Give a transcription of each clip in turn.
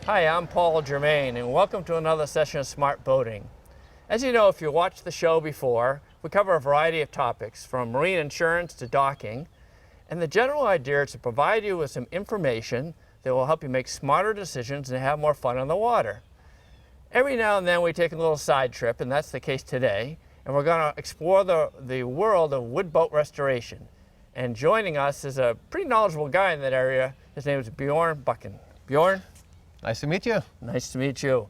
Hi, I'm Paul Germain, and welcome to another session of Smart Boating. As you know, if you watched the show before, we cover a variety of topics, from marine insurance to docking, and the general idea is to provide you with some information that will help you make smarter decisions and have more fun on the water. Every now and then we take a little side trip, and that's the case today, and we're going to explore the world of wood boat restoration. And joining us is a pretty knowledgeable guy in that area. His name is Bjorn Buchan. Bjorn? Nice to meet you. Nice to meet you.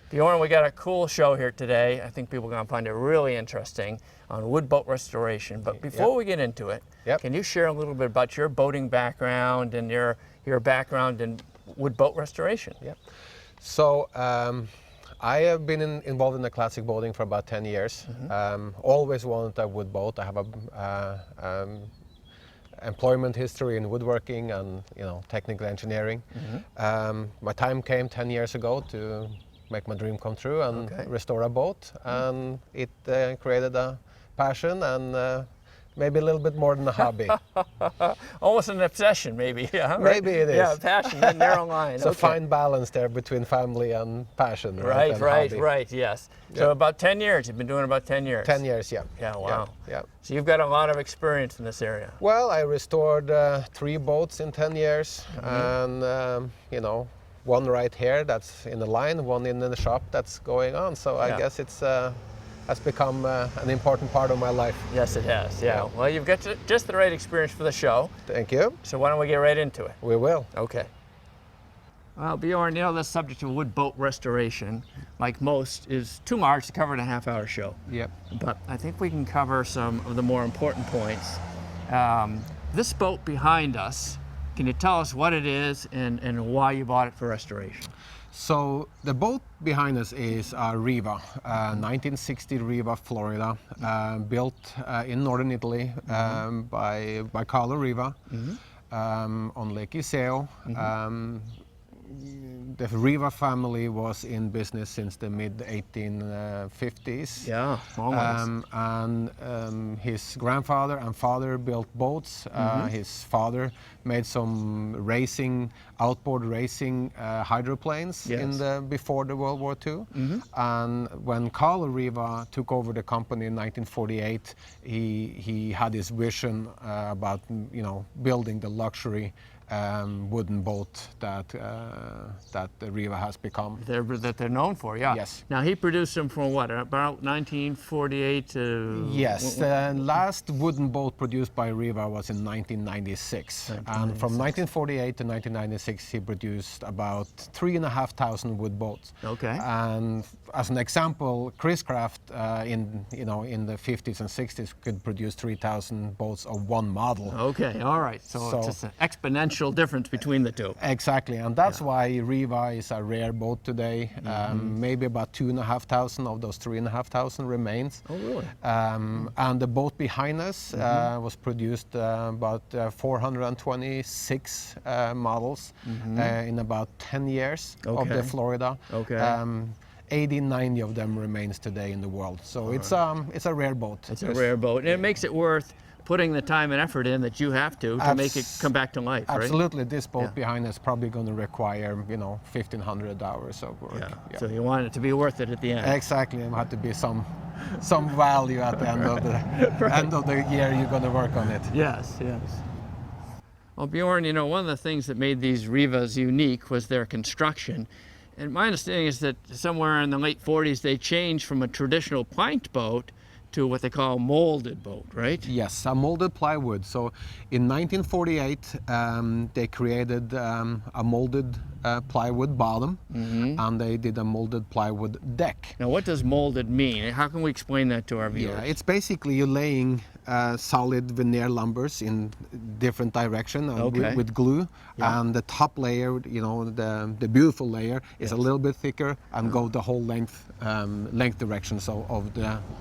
Bjorn, we got a cool show here today. I think people are going to find it really interesting on wood boat restoration. But before we get into it, can you share a little bit about your boating background and your background in wood boat restoration? So I have been involved in the classic boating for about 10 years. Always wanted a wood boat. I have a employment history in woodworking and technical engineering. My time came 10 years ago to make my dream come true and restore a boat, and it created a passion and maybe a little bit more than a hobby. Almost an obsession, maybe. Yeah, right? Maybe it is. Yeah, passion, a narrow line. It's a fine balance there between family and passion. Right, yes. So about 10 years, you've been doing about 10 years. 10 years, yeah. Yeah, wow. Yeah. So you've got a lot of experience in this area. Well, I restored 3 boats in 10 years, and one right here that's in the line, one in the shop that's going on. So I guess it's has become an important part of my life. Yes, it has, yeah. Well, you've got just the right experience for the show. Thank you. So why don't we get right into it? We will. Okay. Well, Bjorn, the subject of wood boat restoration, like most, is too large to cover in a half-hour show. Yep. But I think we can cover some of the more important points. This boat behind us, can you tell us what it is and why you bought it for restoration? So the boat behind us is a Riva, 1960 Riva, Florida, built in northern Italy by Carlo Riva on Lake Iseo. The Riva family was in business since the mid-1850s. Yeah, almost. And his grandfather and father built boats. His father made some outboard racing hydroplanes before the World War II. And when Carlo Riva took over the company in 1948, he had his vision about building the luxury wooden boat that the Riva has become. That they're known for, yeah. Yes. Now he produced them from what, about 1948 to... Yes, the last wooden boat produced by Riva was in 1996. And from 1948 to 1996 he produced about 3,500 wood boats. Okay. And as an example, Chris Craft in the 50s and 60s could produce 3,000 boats of one model. Okay, all right. So it's just an exponential difference between the two. Exactly, and that's why Riva is a rare boat today. Maybe about 2,500 of those 3,500 remains. Oh, really? And the boat behind us was produced about 426 models in about 10 years of the Florida. Okay. 80, 90 of them remains today in the world. So it's a rare boat. It's a rare boat, and it makes it worth putting the time and effort in that you have to make it come back to life, right? Absolutely. This boat behind us is probably going to require, 1,500 hours of work. Yeah. So you want it to be worth it at the end. Exactly. There had to be some value at the end of the end of the year you're going to work on it. Yes. Well, Bjorn, one of the things that made these Rivas unique was their construction. And my understanding is that somewhere in the late 40s they changed from a traditional planked boat to what they call molded boat, right? Yes, a molded plywood. So in 1948, they created a molded plywood bottom, and they did a molded plywood deck. Now, what does molded mean? How can we explain that to our viewers? Yeah, it's basically you're laying solid veneer lumbers in different direction with glue, and the top layer, the beautiful layer, is a little bit thicker and go the whole length direction of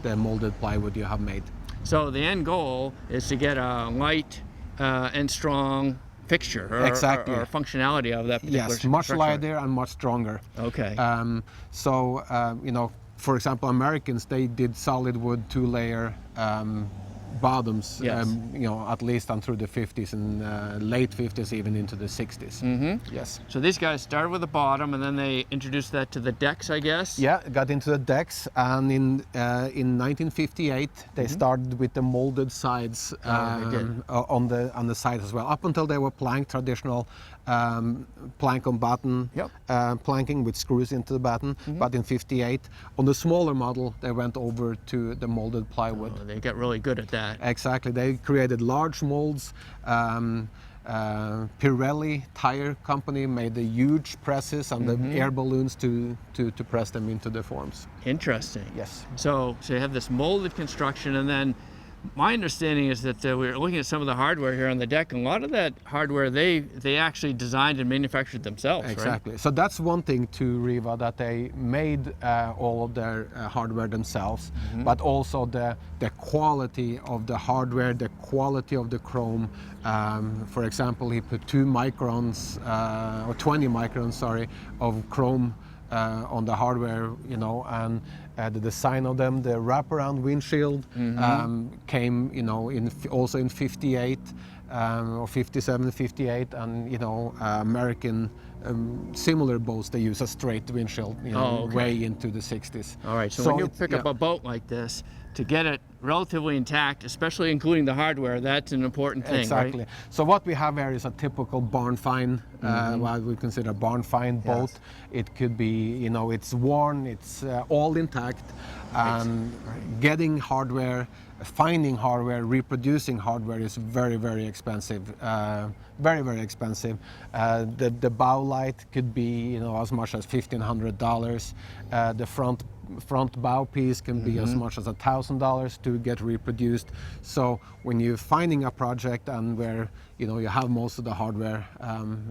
the molded plywood you have made. So the end goal is to get a light and strong fixture or functionality of that particular Yes, much structure. lighter and much stronger. Okay. For example, Americans, they did solid wood 2-layer bottoms, Yes. at least through the 50s and late 50s, even into the 60s. Yes. So these guys started with the bottom, and then they introduced that to the decks, I guess. Yeah, got into the decks, and in 1958 they started with the molded sides they did. on the sides as well. Up until they were plank, traditional plank on batten, planking with screws into the batten. But in '58, on the smaller model, they went over to the molded plywood. Oh, they got really good at that. Exactly, they created large molds. Pirelli tire company made the huge presses and the air balloons to press them into the forms. Interesting. Yes. So you have this molded construction, and then my understanding is that we're looking at some of the hardware here on the deck, and a lot of that hardware they actually designed and manufactured themselves. Exactly. Right? So that's one thing to Riva, that they made all of their hardware themselves, but also the quality of the hardware, the quality of the chrome. For example, he put 2 microns or 20 microns, sorry, of chrome on the hardware, and the design of them, the wraparound windshield came, also in '58 or '57, '58, and American similar boats, they use a straight windshield, way into the '60s. All right. So when you pick up a boat like this, to get it relatively intact, especially including the hardware, that's an important thing. Exactly. Right? So what we have here is a typical barn find, what we consider a barn find boat. It could be, it's worn, it's all intact, and getting hardware, finding hardware, reproducing hardware is very, very expensive. Very, very expensive. The bow light could be, as much as $1,500. The front bow piece can be as much as $1,000 to get reproduced. So when you're finding a project and where you have most of the hardware,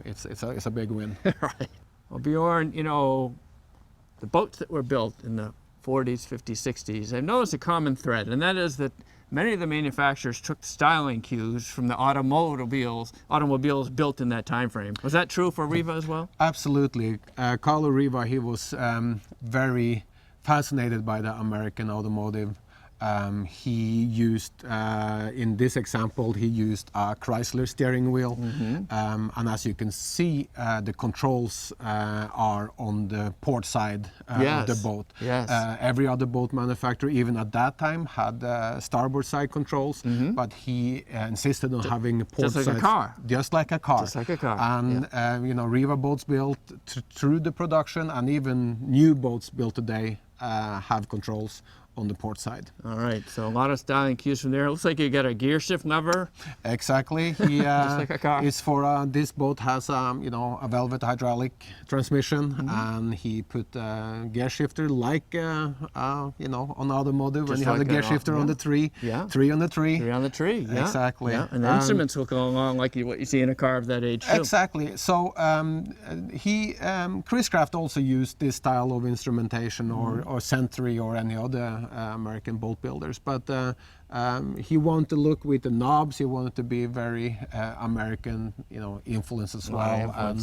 it's a big win. Right. Well, Bjorn, the boats that were built in the 40s, 50s, 60s, I've noticed a common thread, and that is that many of the manufacturers took styling cues from the automobiles built in that time frame. Was that true for Riva as well? Absolutely. Carlo Riva, he was very fascinated by the American automotive. He used, in this example, he used a Chrysler steering wheel. And as you can see, the controls are on the port side of the boat. Yes. Every other boat manufacturer, even at that time, had starboard side controls, but he insisted on having a port side. Just like a car. Just like a car. Just like a car. And, Riva boats built through the production, and even new boats built today have controls on the port side. All right, so a lot of styling cues from there. Looks like you got a gear shift lever. Exactly. He, just like a car. Is for this boat has a velvet hydraulic transmission, and he put a gear shifter like on automotive when you have the gear shifter on the tree. Yeah. 3 on the tree. 3 on the tree. Yeah. Exactly. Yeah. And the instruments will go along like what you see in a car of that age too. Exactly. So Chris Craft also used this style of instrumentation, or Century or any other American boat builders, but he wanted to look with the knobs. He wanted to be very American, influence as well.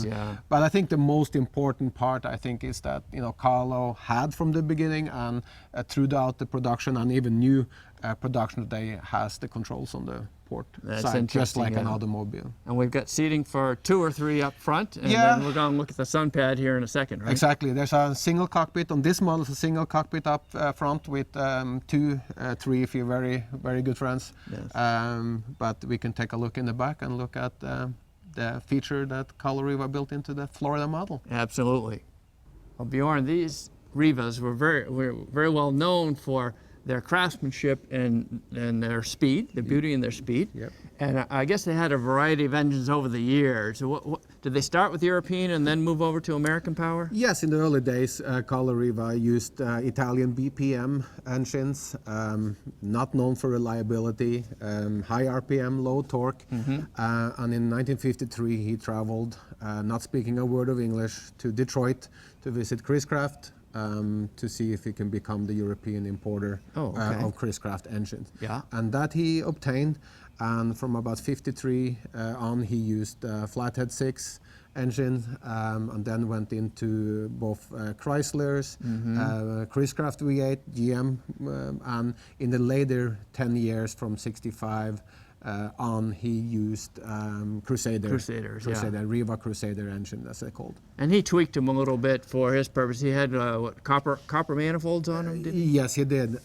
But I think the most important part, is that Carlo had from the beginning and throughout the production, and even new production today, has the controls on the port side, just like an automobile. And we've got seating for 2 or 3 up front, and then we're going to look at the sun pad here in a second, right? Exactly. There's a single cockpit on this model. It's a single cockpit up front with 2, 3 if you're very, very good friends. Yes. But we can take a look in the back and look at the feature that Carlo Riva built into the Florida model. Absolutely. Well, Bjorn, these Rivas were very well known for their craftsmanship and their speed, the beauty and their speed. Yep. And I guess they had a variety of engines over the years. So did they start with European and then move over to American power? Yes, in the early days, Carlo Riva used Italian BPM engines, not known for reliability, high RPM, low torque. And in 1953, he traveled, not speaking a word of English, to Detroit to visit Chris Craft, to see if he can become the European importer of Chris Craft engines. Yeah. And that he obtained, and from about 53 on he used Flathead 6 engine, and then went into both Chryslers, Chris Craft V8, GM, and in the later 10 years from 65 on, he used Crusader, Riva Crusader engine, as they're called. And he tweaked them a little bit for his purpose. He had what, copper manifolds on them, didn't he? Yes, he did.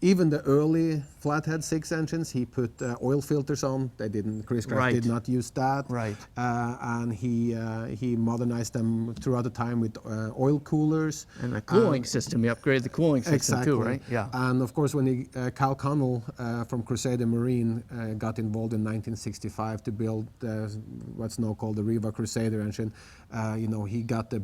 Even the early flathead 6 engines, he put oil filters on. They didn't. Chris Craft did not use that. Right. And he modernized them throughout the time with oil coolers. And the cooling system. He upgraded the cooling system too, right? Yeah. And of course, when Cal Connell from Crusader Marine got involved in 1965 to build what's now called the Riva Crusader engine, he got the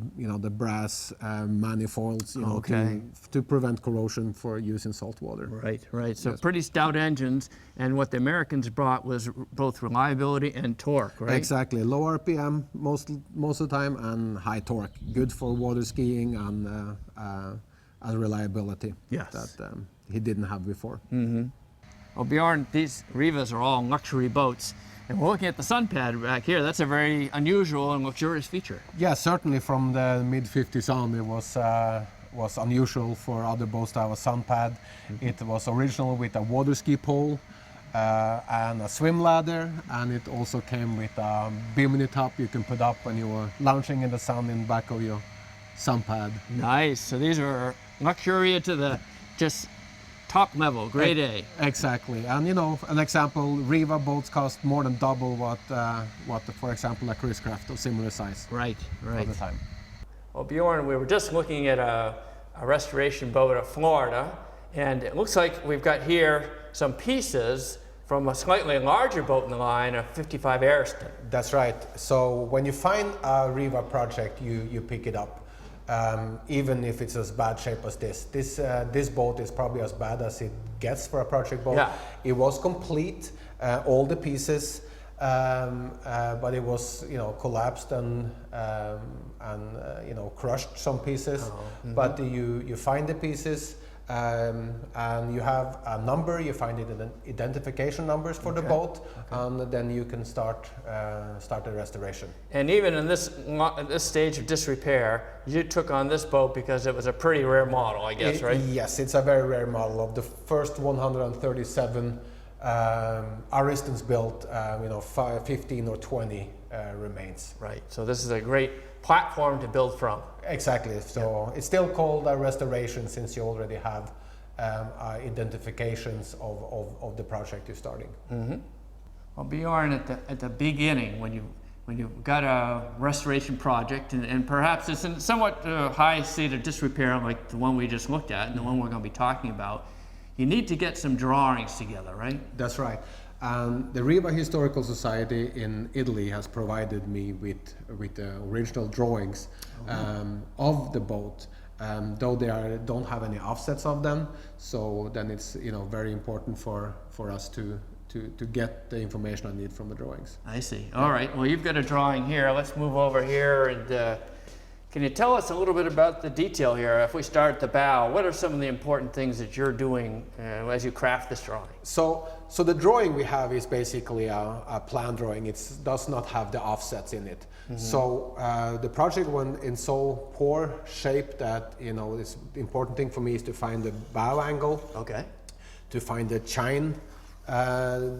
brass manifolds, to prevent corrosion for use in salt water. Right. So pretty stout engines, and what the Americans brought was both reliability and torque, right? Exactly. Low RPM most of the time, and high torque. Good for water skiing and reliability. Yes. That he didn't have before. Well, Bjorn, these Rivas are all luxury boats. And we're looking at the sun pad back here. That's a very unusual and luxurious feature. Yeah, certainly from the mid-50s on, it was unusual for other boats to have a sun pad. It was original with a water ski pole and a swim ladder, and it also came with a bimini top you can put up when you were lounging in the sun in the back of your sun pad. Nice. So these are luxury to the just top level, grade A. Exactly. And an example, Riva boats cost more than double what for example, a Chris Craft of similar size. Right. At the time. Well, Bjorn, we were just looking at a restoration boat out of Florida, and it looks like we've got here some pieces from a slightly larger boat in the line, a 55 Ariston. That's right. So when you find a Riva project, you pick it up. Even if it's as bad shape as this. This boat is probably as bad as it gets for a project boat. Yeah. It was complete, all the pieces, but it was collapsed and crushed some pieces. But you find the pieces, and you have a number. You find identification numbers for the boat, and then you can start the restoration. And even in this stage of disrepair, you took on this boat because it was a pretty rare model, I guess, right? Yes, it's a very rare model. Of the first 137 Aristons built, 15 or 20 remains. Right. So this is a great platform to build from. Exactly. So it's still called a restoration since you already have identifications of the project you're starting. Well, Bjorn, at the beginning, when you got a restoration project, and perhaps it's in somewhat high state of disrepair like the one we just looked at and the one we're going to be talking about, you need to get some drawings together, right? That's right. The Riva Historical Society in Italy has provided me with the original drawings of the boat, though they don't have any offsets of them. So then it's very important for us to get the information I need from the drawings. I see. All right. Well, you've got a drawing here. Let's move over here and. Can you tell us a little bit about the detail here? If we start at the bow, what are some of the important things that you're doing as you craft this drawing? So the drawing we have is basically a plan drawing. It does not have the offsets in it. So the project went in so poor shape that the important thing for me is to find the bow angle. Okay. To find the chine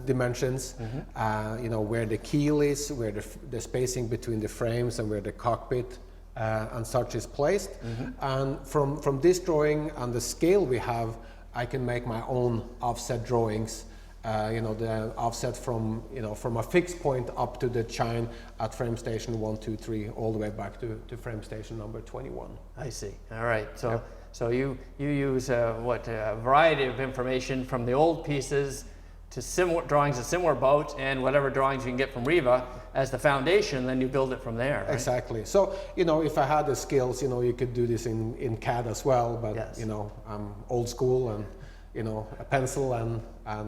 dimensions, where the keel is, where the spacing between the frames and where the cockpit and such is placed. And from this drawing and the scale we have, I can make my own offset drawings. The offset from a fixed point up to the chine at frame station 1, 2, 3, all the way back to frame station number 21. I see. All right. So you use a variety of information from the old pieces to similar drawings of similar boats and whatever drawings you can get from Riva as the foundation, then you build it from there, right? Exactly. So, if I had the skills, you could do this in CAD as well, but, yes. I'm old school and, a pencil and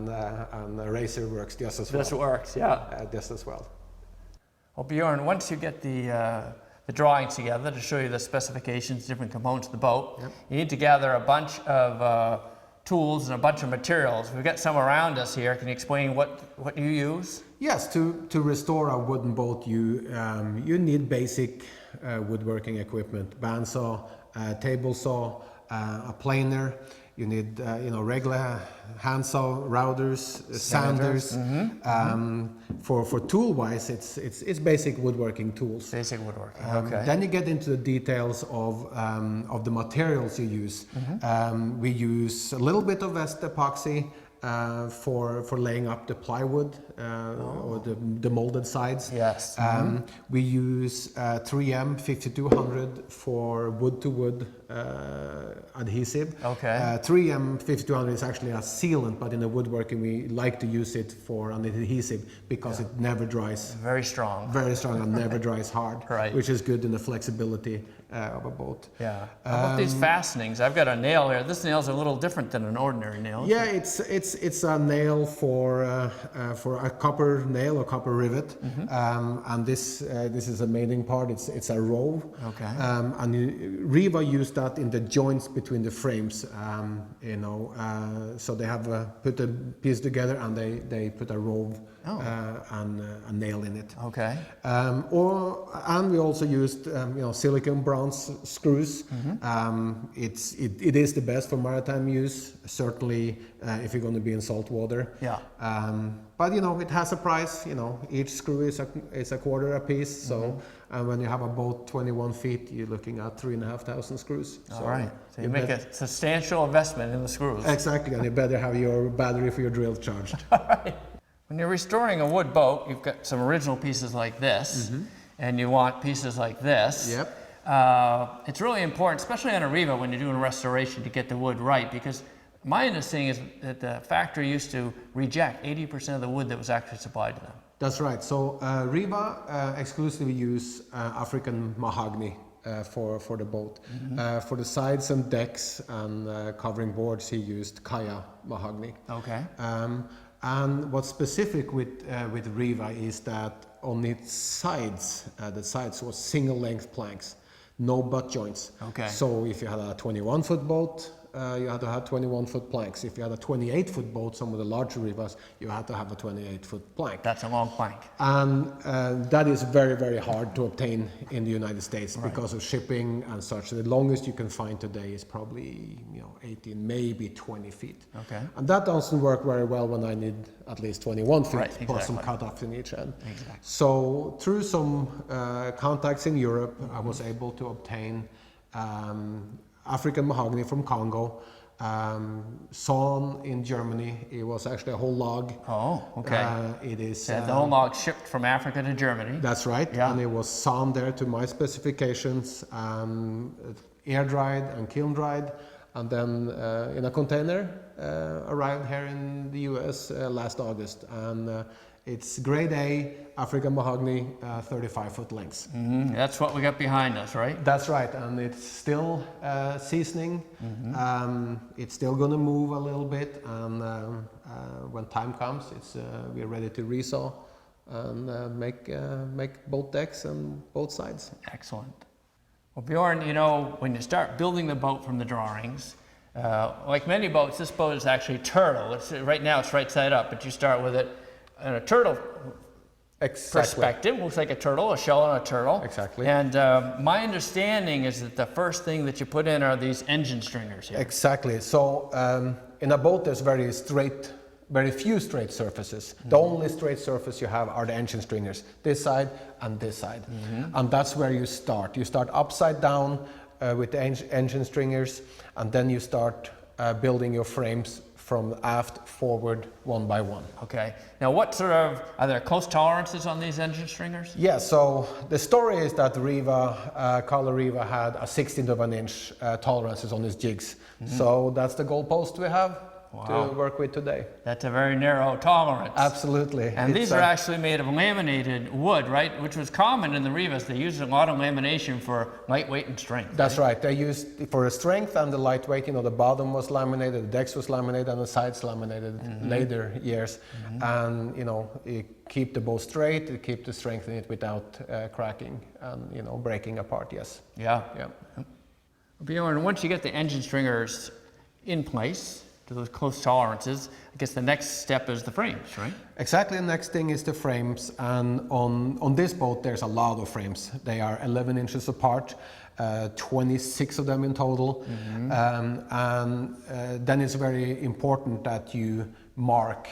a eraser works just as well. This works, yeah. Just as well. Well, Bjorn, once you get the drawings together to show you the specifications, different components of the boat, you need to gather a bunch of tools and a bunch of materials. We've got some around us here. Can you explain what you use? Yes, to restore a wooden boat, you need basic woodworking equipment: bandsaw, table saw, a planer. You need regular handsaw, routers, sanders. For tool wise, it's basic woodworking tools. Basic woodworking. Okay. Then you get into the details of the materials you use. We use a little bit of Vest epoxy for laying up the plywood or the molded sides. Yes. We use 3M 5200 for wood-to-wood adhesive. Okay. 3M 5200 is actually a sealant, but in the woodworking we like to use it for an adhesive because it never dries. Very strong. Very strong and never dries hard, Right. which is good in the flexibility of a boat. Yeah. How about these fastenings? I've got a nail here. This nail's a little different than an ordinary nail. Yeah, it's a nail for a copper nail or copper rivet, and this is a mating part. It's a row. Okay. And Riva used that in the joints between the frames. So they have put a piece together and they put a row and a nail in it. Okay. And we also used silicone bronze screws. It is the best for maritime use, certainly if you're going to be in salt water. Yeah. But it has a price. Each screw is a quarter a piece. So when you have a boat 21 feet, you're looking at 3,500 screws. All right. So you make a substantial investment in the screws. Exactly, and you better have your battery for your drill charged. All right. When you're restoring a wood boat, you've got some original pieces like this, and you want pieces like this. Yep. It's really important, especially on a Riva, when you're doing a restoration, to get the wood right, because my understanding is that the factory used to reject 80% of the wood that was actually supplied to them. That's right. So Riva exclusively use African mahogany for the boat. For the sides and decks and covering boards, he used Kaya mahogany. Okay. And what's specific with Riva is that on its sides, the sides was single length planks, no butt joints. Okay. So if you had a 21-foot boat, you had to have 21-foot planks. If you had a 28-foot boat, some of the larger Rivas, you had to have a 28-foot plank. That's a long plank. And that is very, very hard to obtain in the United States because of shipping and such. The longest you can find today is probably 18, maybe 20 feet. Okay. And that doesn't work very well when I need at least 21 feet, Right, plus some exactly. cut-offs in each end. Exactly. So through some contacts in Europe, I was able to obtain African mahogany from Congo, sawn in Germany. It was actually a whole log. Oh, okay. It is the whole log shipped from Africa to Germany. That's right. Yeah. And it was sawn there to my specifications, air dried and kiln dried, and then in a container arrived here in the US last August. And it's grade A African mahogany, 35-foot lengths. That's what we got behind us, right? That's right, and it's still seasoning. It's still going to move a little bit, and when time comes, we're ready to resaw and make both decks and both sides. Excellent. Well, Bjorn, when you start building the boat from the drawings, like many boats, this boat is actually turtle. Right now it's right side up, but you start with it in a turtle perspective. Looks like a turtle, a shell on a turtle. Exactly. And my understanding is that the first thing that you put in are these engine stringers here. Exactly. So in a boat, there's very few straight surfaces. The only straight surface you have are the engine stringers, this side and this side. And that's where you start. You start upside down with the engine stringers, and then you start building your frames from aft forward one by one. Okay. Now are there close tolerances on these engine stringers? Yeah, so the story is that Carlo Riva had a 16th of an inch tolerances on his jigs. So that's the goalpost we have to work with today. That's a very narrow tolerance. Absolutely. And these are actually made of laminated wood, right? Which was common in the Rivas. They used a lot of lamination for lightweight and strength. That's right. They used for the strength and the lightweight. The bottom was laminated, the decks was laminated, and the sides laminated later years. And you keep the boat straight, you keep the strength in it without cracking and breaking apart. Yes. Yeah. Bjorn, once you get the engine stringers in place, to those close tolerances, I guess the next step is the frames, right? Exactly, the next thing is the frames, and on this boat there's a lot of frames. They are 11 inches apart, 26 of them in total, and then it's very important that you mark,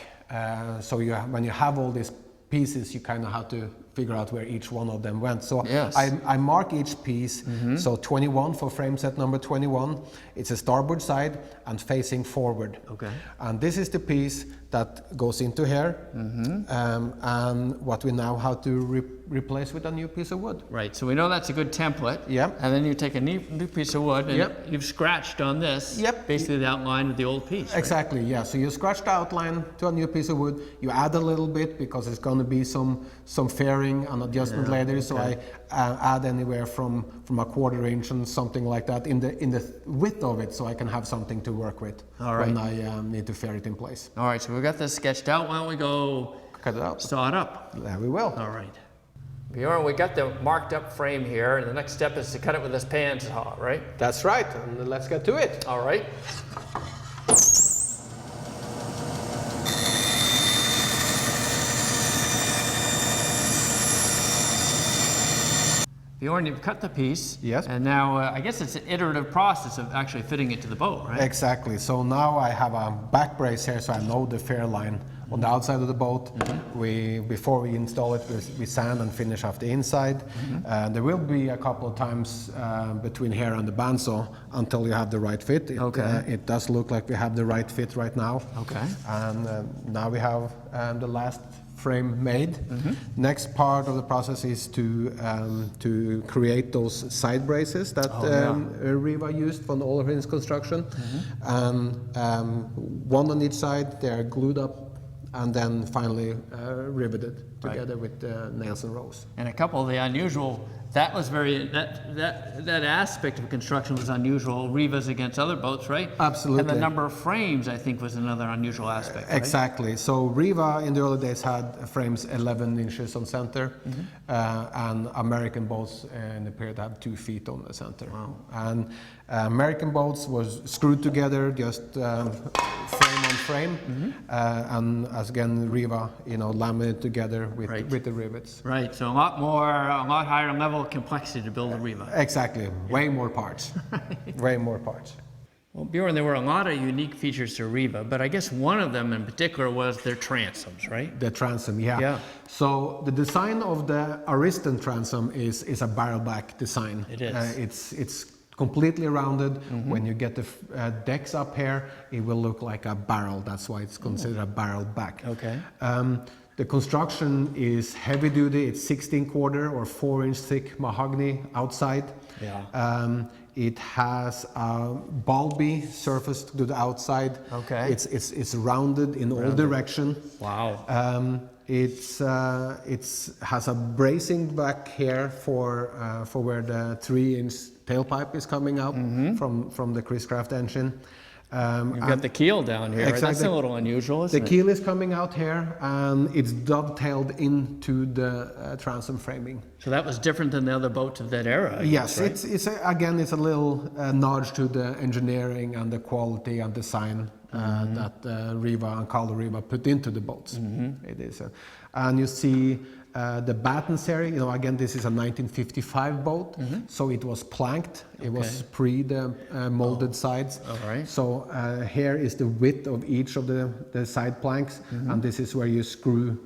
so when you have all these pieces, you kind of have to figure out where each one of them went. So yes. I mark each piece, so 21 for frame set number 21, it's a starboard side and facing forward. Okay. And this is the piece that goes into here, and what we now have to replace with a new piece of wood. Right, so we know that's a good template. Yep. And then you take a new piece of wood and Yep. you've scratched on this, Yep. basically the outline of the old piece. Right? Exactly, yeah. So you scratch the outline to a new piece of wood, you add a little bit because it's going to be some fairing and adjustment later, so I add anywhere from a 1/4 inch and something like that in the width of it, so I can have something to work with when I need to fair it in place. All right, so we've got this sketched out. Why don't we go Cut it up. saw it up? There we will. All right. Bjorn, we got the marked up frame here, and the next step is to cut it with this pan saw, right? That's right, and let's get to it. All right. Bjorn, you've cut the piece. Yes. And now I guess it's an iterative process of actually fitting it to the boat, right? Exactly. So now I have a back brace here, so I know the fair line on the outside of the boat. Before we install it, we sand and finish off the inside. There will be a couple of times between here and the bandsaw until you have the right fit. It does look like we have the right fit right now. Okay. And now we have the last frame made. Next part of the process is to create those side braces that Riva used for all of his construction. One on each side, they're glued up and then finally riveted together with nails and rows. And a couple of the unusual, that was that aspect of construction was unusual. Riva's against other boats, right? Absolutely. And the number of frames, I think, was another unusual aspect. Right? Exactly. So Riva in the early days had frames 11 inches on center, and American boats in the period had 2 feet on the center. Wow. And American boats was screwed together, just frame on frame, and as again Riva, laminated together with the rivets. Right. So a lot higher level of complexity to build a Riva. Exactly. Way more parts. Way more parts. Well, Bjorn, there were a lot of unique features to Riva, but I guess one of them in particular was their transoms, right? The transom, yeah. So the design of the Ariston transom is a barrel back design. It is. It's completely rounded. When you get the decks up here, it will look like a barrel. That's why it's considered a barrel back. Okay. The construction is heavy duty. It's 16/4 or 4-inch thick mahogany outside. Yeah. It has a bulby surface to the outside. Okay. It's rounded in all direction. Wow. It has a bracing back here for where the 3-inch tailpipe is coming out from the Chris Craft engine. You've got the keel down here. Exactly. That's a little unusual, isn't it? The keel is coming out here, and it's dovetailed into the transom framing. So that was different than the other boats of that era. Yes, right? it's a little nudge to the engineering and the quality and design that Riva and Carl Riva put into the boats. It is, and you see the battens here. Again, this is a 1955 boat, so it was planked. It was pre the molded sides. All right. So here is the width of each of the side planks, and this is where you screw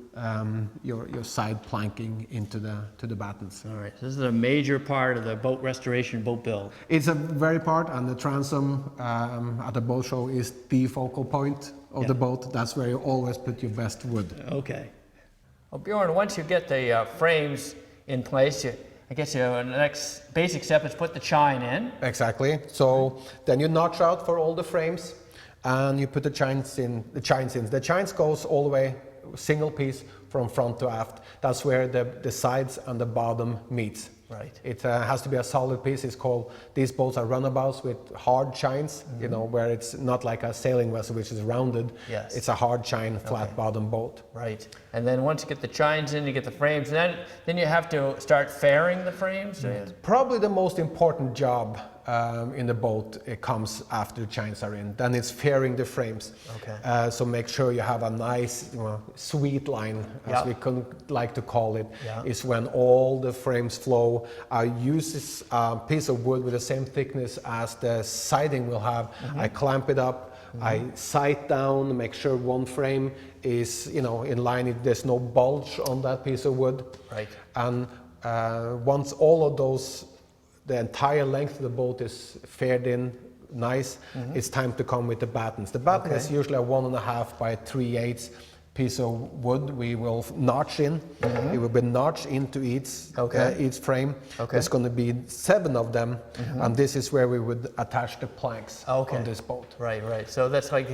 your side planking into the battens. All right. This is a major part of the boat restoration, boat build. It's a very part, and the transom at the boat show is the focal point of the boat. That's where you always put your best wood. Okay. Well, Bjorn, once you get the frames in place, I guess the next basic step is put the chine in. Exactly. So then you notch out for all the frames, and you put the chines in. The chines goes all the way, single piece, from front to aft. That's where the sides and the bottom meets. Right. It has to be a solid piece. It's called, these boats are runabouts with hard chines, you know, where it's not like a sailing vessel which is rounded. Yes. It's a hard chine, flat bottom boat. Right. And then once you get the chines in, you get the frames, and then you have to start fairing the frames? Probably the most important job in the boat, it comes after the chines are in. Then it's fairing the frames. Okay. So make sure you have a nice, sweet line, as we like to call it, is when all the frames flow. I use this piece of wood with the same thickness as the siding will have. I clamp it up, I sight down, make sure one frame is, in line. There's no bulge on that piece of wood. Right. And once all of those, the entire length of the boat is faired in nice, it's time to come with the battens. The batten is usually a 1.5 by 3/8 piece of wood. We will notch in. It will be notched into each frame. There's going to be 7 of them, and this is where we would attach the planks on this boat. Right, right. So that's like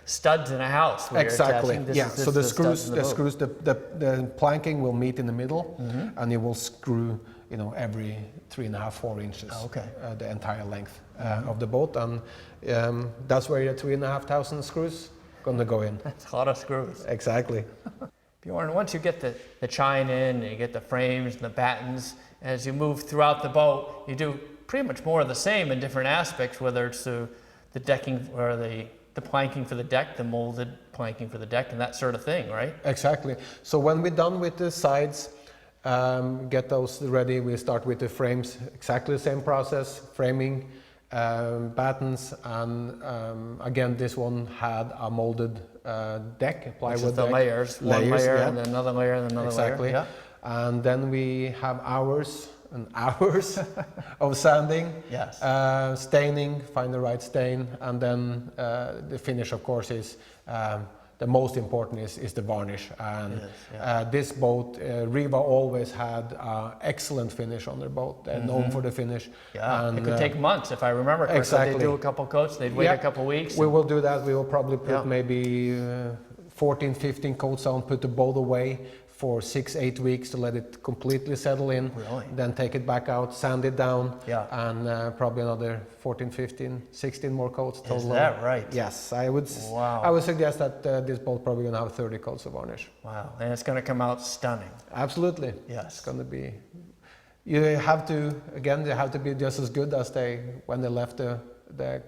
studs in a house. Exactly. Yeah. So the screws, the planking will meet in the middle, and it will screw, every 3.5, 4 inches. The entire length of the boat, and that's where your 3,500 screws gonna go in. That's a lot of screws. Exactly. Bjorn, once you get the chine in, and you get the frames and the battens, as you move throughout the boat, you do pretty much more of the same in different aspects, whether it's the decking or the planking for the deck, the molded planking for the deck, and that sort of thing, right? Exactly. So when we're done with the sides, get those ready, we start with the frames. Exactly the same process, framing, battens, and again, this one had a molded deck, a plywood deck. Layers, one layer, and then another layer, and another layer. Yeah. And then we have hours and hours of sanding, staining, find the right stain, and then the finish, of course, is the most important is the varnish. And this boat, Riva always had excellent finish on their boat. They're known for the finish. Yeah, and it could take months, if I remember correctly. Exactly. They'd do a couple coats, they'd wait a couple weeks. We will do that. We will probably put maybe 14, 15 coats on, put the boat away for 6-8 weeks to let it completely settle in. Really? Then take it back out, sand it down, and probably another 14, 15, 16 more coats total. Is that right? Yes, I would suggest that this boat probably going to have 30 coats of varnish. Wow, and it's going to come out stunning. Absolutely. Yes. It's going to be, you have to be just as good as when they left the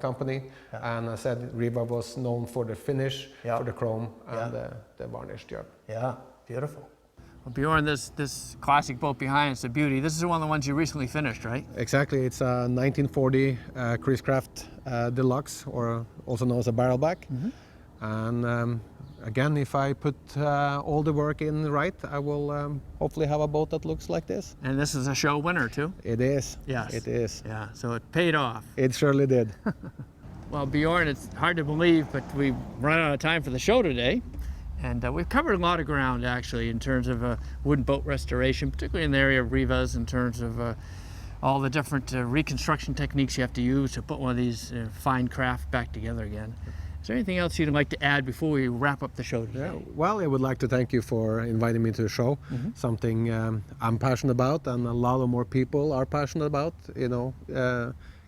company. And I said Riva was known for the finish, for the chrome, and the varnish job. Yeah, beautiful. Well, Bjorn, this classic boat behind us, a beauty. This is one of the ones you recently finished, right? Exactly. It's a 1940 Chris Craft Deluxe, or also known as a barrelback. And again, if I put all the work in right, I will hopefully have a boat that looks like this. And this is a show winner too? It is. Yes. It is. Yeah, so it paid off. It surely did. Well, Bjorn, it's hard to believe, but we've run out of time for the show today. And we've covered a lot of ground, actually, in terms of wooden boat restoration, particularly in the area of Rivas, in terms of all the different reconstruction techniques you have to use to put one of these fine craft back together again. Is there anything else you'd like to add before we wrap up the show today? Yeah, well, I would like to thank you for inviting me to the show. Something I'm passionate about, and a lot of more people are passionate about,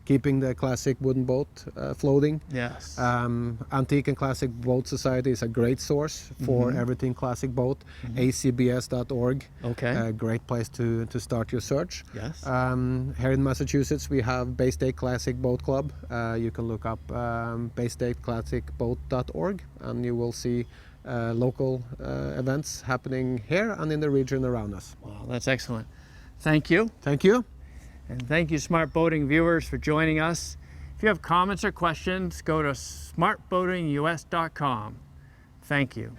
keeping the classic wooden boat floating. Yes. Antique and Classic Boat Society is a great source for everything classic boat. acbs.org. Okay. A great place to start your search. Yes. Here in Massachusetts, we have Bay State Classic Boat Club. You can look up baystateclassicboat.org, and you will see local events happening here and in the region around us. Wow, that's excellent. Thank you. Thank you. And thank you, Smart Boating viewers, for joining us. If you have comments or questions, go to smartboatingus.com. Thank you.